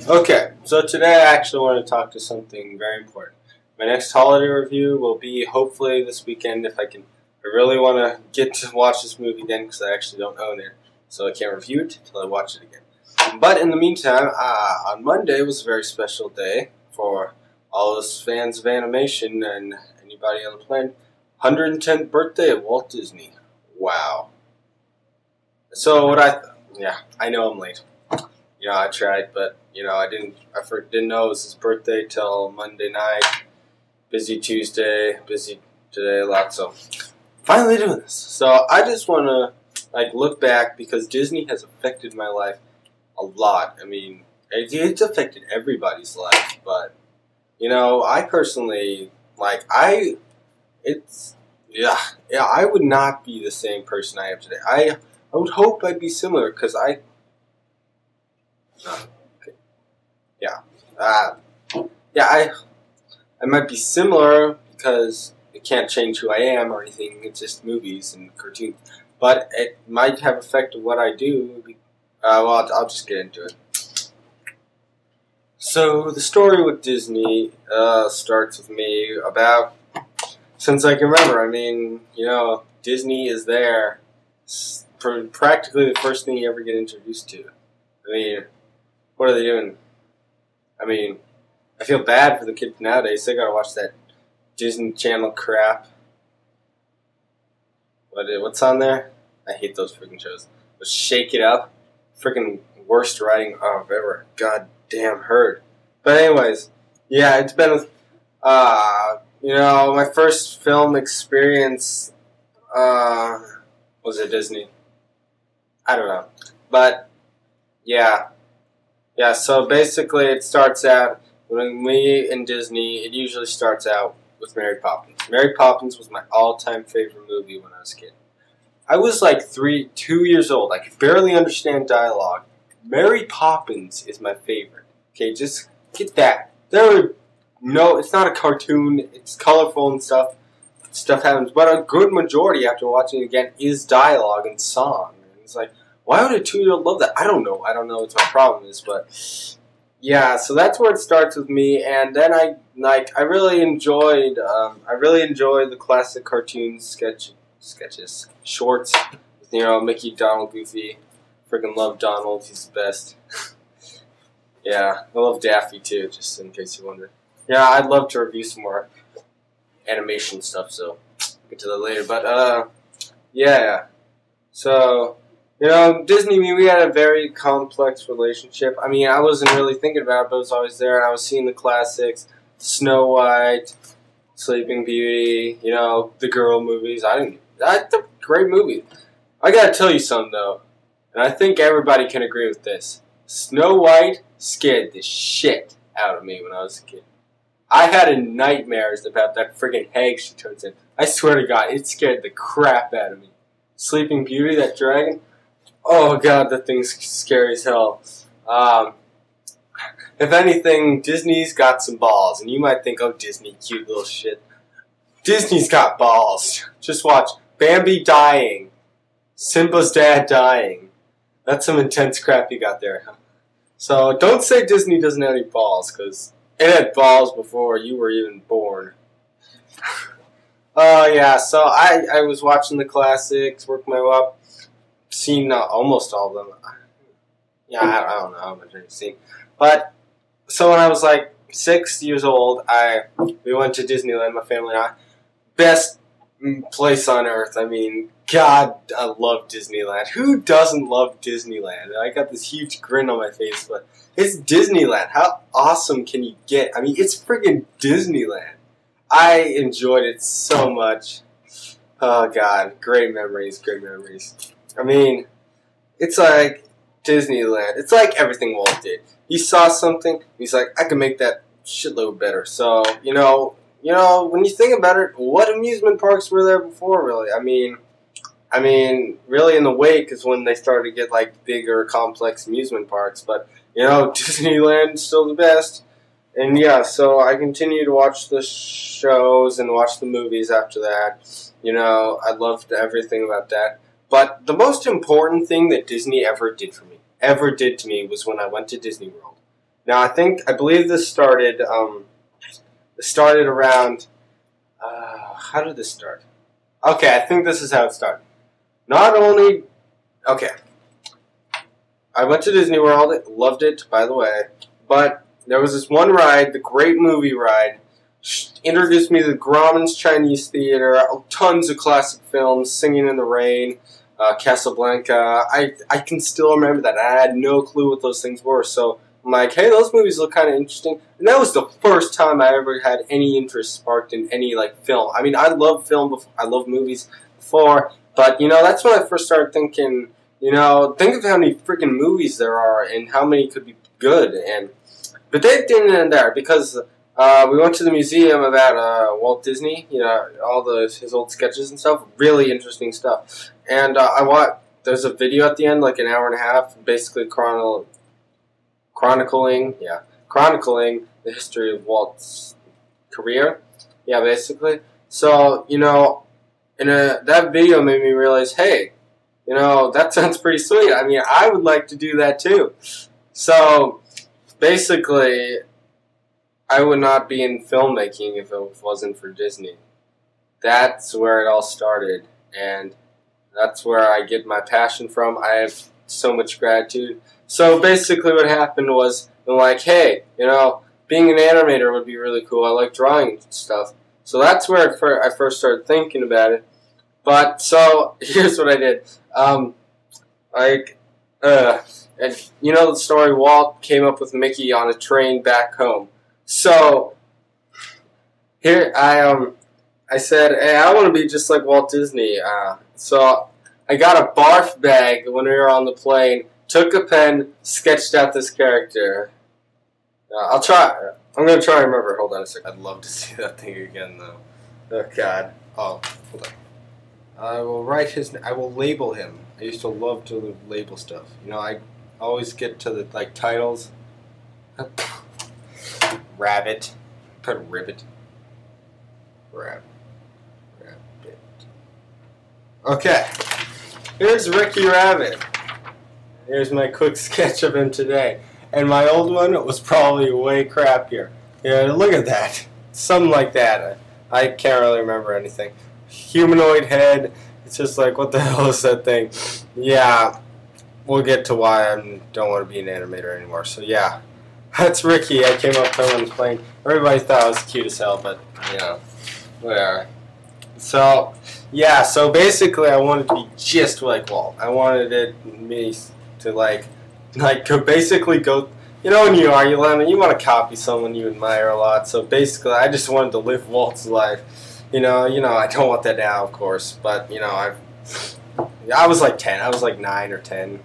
Okay, so today I actually want to talk to something very important. My next holiday review will be hopefully this weekend if I can. I really want to get to watch this movie again because I actually don't own it, so I can't review it until I watch it again. But in the meantime, on Monday was a very special day for all us fans of animation and anybody on the planet. 110th birthday of Walt Disney. Wow. So I know I'm late. I tried, but I didn't know it was his birthday till Monday night. Busy Tuesday, busy today a lot. So finally doing this. So I just want to look back because Disney has affected my life a lot. I mean, it's affected everybody's life, but I personally I would not be the same person I am today. I would hope I'd be similar because I might be similar because it can't change who I am or anything. It's just movies and cartoons. But it might have affected what I do. I'll just get into it. So the story with Disney starts with me about since I can remember. I mean, Disney is there for practically the first thing you ever get introduced to. I mean, what are they doing? I mean, I feel bad for the kids nowadays. They gotta watch that Disney Channel crap. What's on there? I hate those freaking shows. But Shake It Up, freaking worst writing I've ever goddamn heard. But anyways, yeah, it's been my first film experience was at Disney. I don't know, but yeah. So basically, it starts out when we in Disney. It usually starts out with Mary Poppins. Mary Poppins was my all-time favorite movie when I was a kid. I was like 2 years old. I could barely understand dialogue. Mary Poppins is my favorite. Okay, just get that. It's not a cartoon. It's colorful and stuff. Stuff happens, but a good majority after watching it again is dialogue and song. And it's like, why would a 2-year-old love that? I don't know what my problem is, but yeah. So that's where it starts with me, and then I really enjoyed the classic cartoon sketches, shorts with Mickey, Donald, Goofy. Freaking love Donald. He's the best. Yeah, I love Daffy too. Just in case you wondered. Yeah, I'd love to review some more animation stuff. So I'll get to that later. But yeah. So. Disney, we had a very complex relationship. I mean, I wasn't really thinking about it, but it was always there. And I was seeing the classics, Snow White, Sleeping Beauty, the girl movies. That's a great movie. I gotta tell you something, though, and I think everybody can agree with this. Snow White scared the shit out of me when I was a kid. I had nightmares about that friggin' hag she turns in. I swear to God, it scared the crap out of me. Sleeping Beauty, that dragon. Oh God, that thing's scary as hell. If anything, Disney's got some balls, and you might think, oh, Disney, cute little shit. Disney's got balls. Just watch. Bambi dying. Simba's dad dying. That's some intense crap you got there. So don't say Disney doesn't have any balls, because it had balls before you were even born. Oh yeah, so I was watching the classics, working my way up. Seen almost all of them. Yeah, I don't know how much I've seen. But, so when I was like 6 years old, we went to Disneyland, my family and I. Best place on earth. I mean, God, I love Disneyland. Who doesn't love Disneyland? I got this huge grin on my face, but it's Disneyland. How awesome can you get? I mean, it's friggin' Disneyland. I enjoyed it so much. Oh, God. Great memories, great memories. I mean, it's like Disneyland. It's like everything Walt did. He saw something, he's like, I can make that shitload better. So, when you think about it, what amusement parks were there before, really? I mean, really in the wake is when they started to get, bigger, complex amusement parks. But, Disneyland's still the best. And, yeah, so I continue to watch the shows and watch the movies after that. I loved everything about that. But the most important thing that Disney ever did to me, was when I went to Disney World. Now I believe this started around. How did this start? Okay, I think this is how it started. Not only, okay, I went to Disney World, loved it, by the way, but there was this one ride, the Great Movie Ride, introduced me to the Grauman's Chinese Theater, tons of classic films, Singing in the Rain, Casablanca. I can still remember that. I had no clue what those things were, so I'm like, hey, those movies look kind of interesting. And that was the first time I ever had any interest sparked in any, like, film. I mean, I love film before, I love movies before, but, you know, that's when I first started thinking, you know, think of how many freaking movies there are and how many could be good. But they didn't end there because we went to the museum about Walt Disney, you know, all his old sketches and stuff. Really interesting stuff. And there's a video at the end, like an hour and a half, basically chronicling the history of Walt's career. Yeah, basically. So, you know, that video made me realize, hey, you know, that sounds pretty sweet. I mean, I would like to do that too. So, basically, I would not be in filmmaking if it wasn't for Disney. That's where it all started, and that's where I get my passion from. I have so much gratitude. So basically what happened was, I'm like, hey, you know, being an animator would be really cool. I like drawing stuff. So that's where I first started thinking about it. But, so, here's what I did. And you know the story, Walt came up with Mickey on a train back home. So, here, I said, hey, I want to be just like Walt Disney. So, I got a barf bag when we were on the plane, took a pen, sketched out this character. I'm going to try and remember. Hold on a second. I'd love to see that thing again, though. Oh, God. Oh, hold on. I will write I will label him. I used to love to label stuff. You know, I always get to the, like, titles. Rabbit. Put ribbit. Rabbit. Okay. Here's Ricky Rabbit. Here's my quick sketch of him today. And my old one was probably way crappier. Yeah, look at that. Something like that. I can't really remember anything. Humanoid head. It's just like, what the hell is that thing? Yeah, we'll get to why I don't want to be an animator anymore. So yeah, that's Ricky. I came up to him on the plane. Everybody thought I was cute as hell, but you know, whatever. So yeah, so basically I wanted to be just like Walt. I wanted me to basically go. You know, when you want to copy someone you admire a lot. So basically, I just wanted to live Walt's life. You know, I don't want that now, of course, but, you know, I was like 10. I was like 9 or 10.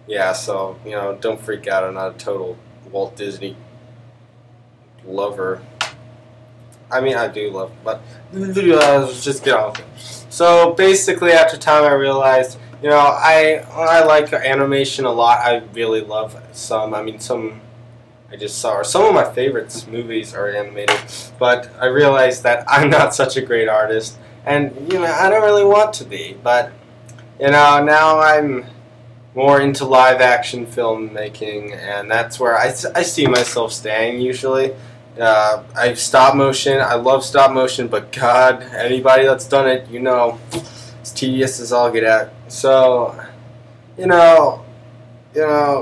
Yeah, so, you know, don't freak out. I'm not a total Walt Disney lover. I mean, I do love him, but let's just get on with it. So, basically, after time, I realized, you know, I like animation a lot. I really love some. I mean, some I just saw, or some of my favorites movies are animated, but I realized that I'm not such a great artist, and, you know, I don't really want to be, but, you know, now I'm more into live action filmmaking, and that's where I see myself staying usually. I stop motion, I love stop motion, but God, anybody that's done it, you know, it's tedious as all get out. So, you know,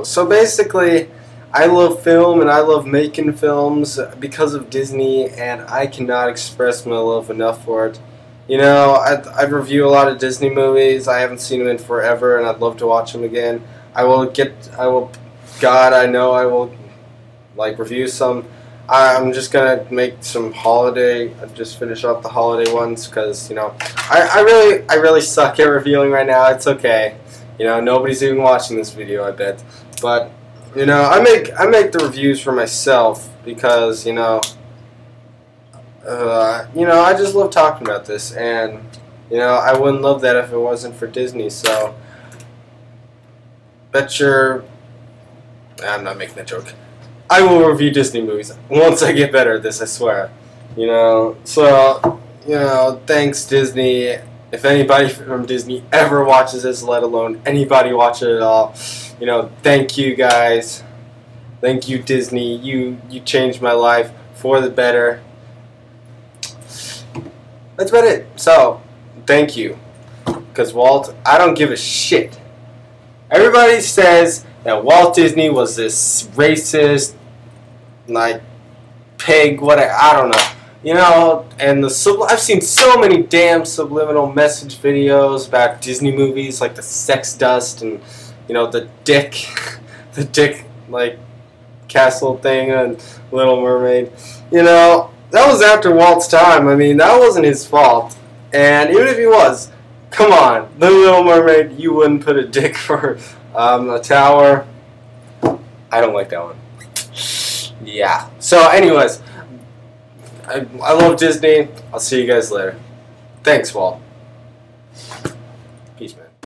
so basically, I love film and I love making films because of Disney, and I cannot express my love enough for it. You know, I review a lot of Disney movies. I haven't seen them in forever, and I'd love to watch them again. I know I will, like, review some. I'm just gonna make some just finish off the holiday ones, because, you know, I really suck at reviewing right now. It's okay. You know, nobody's even watching this video, I bet. But, you know, I make the reviews for myself because, you know, I just love talking about this, and, you know, I wouldn't love that if it wasn't for Disney. So, I'm not making that joke. I will review Disney movies once I get better at this, I swear. You know, so, you know, thanks Disney. If anybody from Disney ever watches this, let alone anybody watch it at all, you know, thank you guys. Thank you, Disney. You changed my life for the better. That's about it. So, thank you. Because Walt, I don't give a shit. Everybody says that Walt Disney was this racist, like, pig, I don't know. You know, and I've seen so many damn subliminal message videos about Disney movies, like the sex dust and, you know, the dick, like, castle thing on Little Mermaid. You know, that was after Walt's time. I mean, that wasn't his fault. And even if he was, come on, The Little Mermaid, you wouldn't put a dick for a tower. I don't like that one. Yeah. So, anyways, I love Disney. I'll see you guys later. Thanks, Walt. Peace, man.